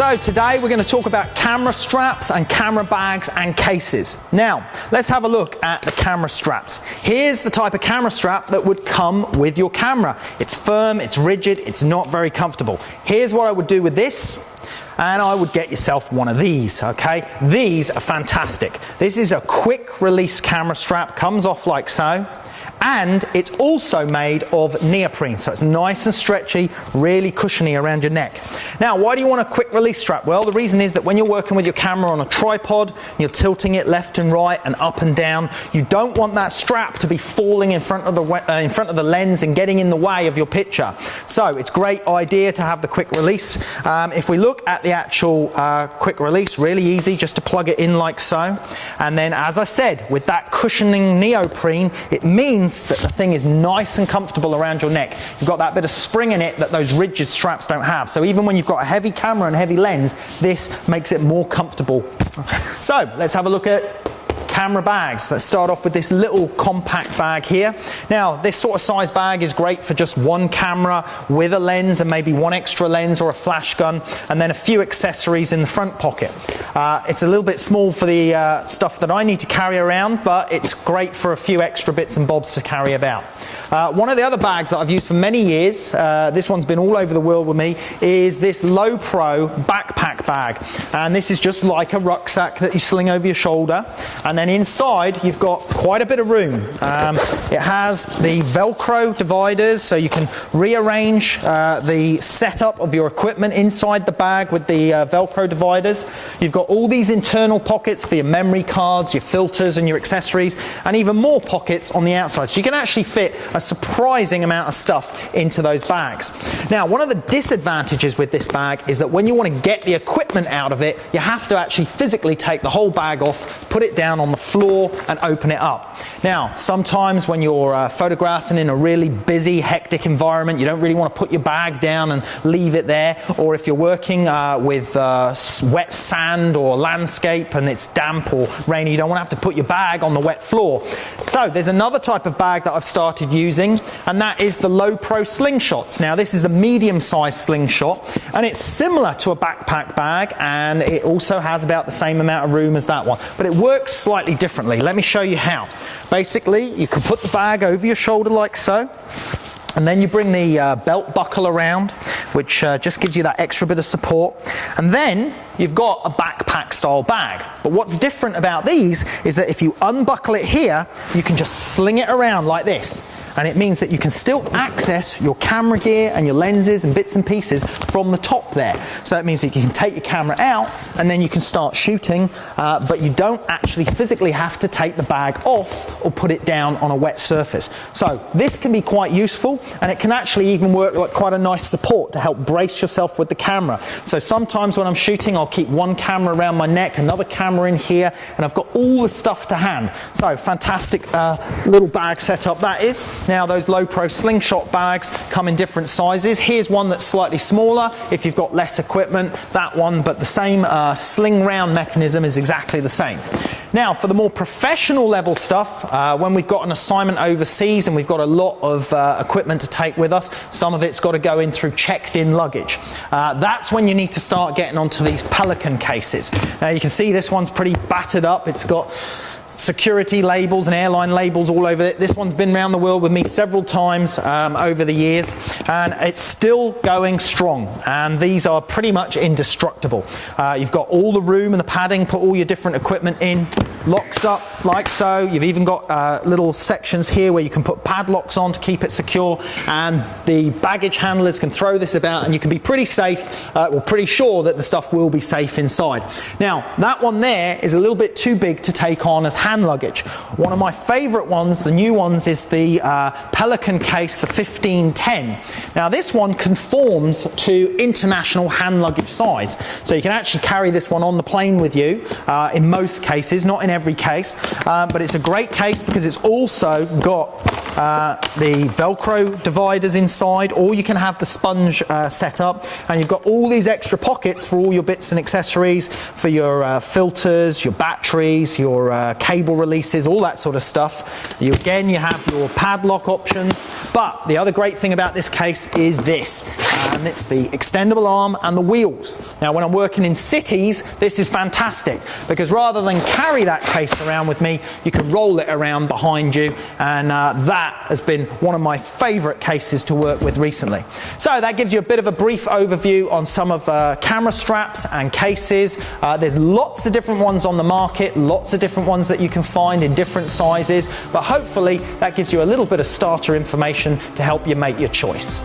So today we're going to talk about camera straps and camera bags and cases. Now, let's have a look at the camera straps. Here's the type of camera strap that would come with your camera. It's firm, it's rigid, it's not very comfortable. Here's what I would do with this. And I would get yourself one of these, okay? These are fantastic. This is a quick release camera strap, comes off like so. And it's also made of neoprene, so it's nice and stretchy, really cushiony around your neck. Now, why do you want a quick release strap? Well, the reason is that when you're working with your camera on a tripod, you're tilting it left and right and up and down, you don't want that strap to be falling in front of the lens and getting in the way of your picture. So it's a great idea to have the quick release. If we look at the actual quick release, really easy, just to plug it in like so. And then, as I said, with that cushioning neoprene, it means that the thing is nice and comfortable around your neck. You've got that bit of spring in it that those rigid straps don't have. So even when you've got a heavy camera and heavy lens, this makes it more comfortable. So let's have a look at camera bags. Let's start off with this little compact bag here. Now, this sort of size bag is great for just one camera with a lens and maybe one extra lens or a flash gun, and then a few accessories in the front pocket. It's a little bit small for the stuff that I need to carry around, but it's great for a few extra bits and bobs to carry about. One of the other bags that I've used for many years, this one's been all over the world with me, is this Lowepro backpack bag. And this is just like a rucksack that you sling over your shoulder. And then inside, you've got quite a bit of room. It has the Velcro dividers, so you can rearrange the setup of your equipment inside the bag with the Velcro dividers. You've got all these internal pockets for your memory cards, your filters and your accessories, and even more pockets on the outside. So you can actually fit a surprising amount of stuff into those bags. Now, one of the disadvantages with this bag is that when you want to get the equipment out of it, you have to actually physically take the whole bag off, put it down on the floor and open it up. Now, sometimes when you're photographing in a really busy, hectic environment, you don't really want to put your bag down and leave it there. Or if you're working with wet sand or landscape and it's damp or rainy, you don't want to have to put your bag on the wet floor. So there's another type of bag that I've started using, and that is the Lowepro slingshots. Now, this is the medium-sized slingshot, and it's similar to a backpack bag, and it also has about the same amount of room as that one, but it works slightly differently. Let me show you how. Basically, you can put the bag over your shoulder like so, and then you bring the belt buckle around, which just gives you that extra bit of support. And then you've got a backpack style bag. But what's different about these is that if you unbuckle it here, you can just sling it around like this. And it means that you can still access your camera gear and your lenses and bits and pieces from the top there. So it means that you can take your camera out and then you can start shooting, but you don't actually physically have to take the bag off or put it down on a wet surface. So this can be quite useful, and it can actually even work like quite a nice support to help brace yourself with the camera. So sometimes when I'm shooting, I'll keep one camera around my neck, another camera in here, and I've got all the stuff to hand. So fantastic little bag setup that is. Now, those Lowepro slingshot bags come in different sizes. Here's one that's slightly smaller if you've got less equipment, that one, but the same sling round mechanism is exactly the same. Now, for the more professional level stuff, when we've got an assignment overseas and we've got a lot of equipment to take with us, some of it's got to go in through checked-in luggage. That's when you need to start getting onto these Pelican cases. Now, you can see this one's pretty battered up. It's got security labels and airline labels all over it. This one's been around the world with me several times over the years, and it's still going strong, and these are pretty much indestructible. You've got all the room and the padding, put all your different equipment in, locks up like so. You've even got little sections here where you can put padlocks on to keep it secure, and the baggage handlers can throw this about and you can be pretty safe, or pretty sure that the stuff will be safe inside. Now, that one there is a little bit too big to take on as hand luggage. One of my favorite ones, the new ones, is the Pelican case, the 1510. Now, this one conforms to international hand luggage size, so you can actually carry this one on the plane with you in most cases, not in every case, but it's a great case because it's also got the Velcro dividers inside, or you can have the sponge set up, and you've got all these extra pockets for all your bits and accessories, for your filters, your batteries, your cable releases, all that sort of stuff. Again, you have your padlock options, but the other great thing about this case is this. and it's the extendable arm and the wheels. Now when I'm working in cities, this is fantastic because rather than carry that case around with me, you can roll it around behind you, and that has been one of my favourite cases to work with recently. So that gives you a bit of a brief overview on some of camera straps and cases. There's lots of different ones on the market, lots of different ones that you can find in different sizes, but hopefully that gives you a little bit of starter information to help you make your choice.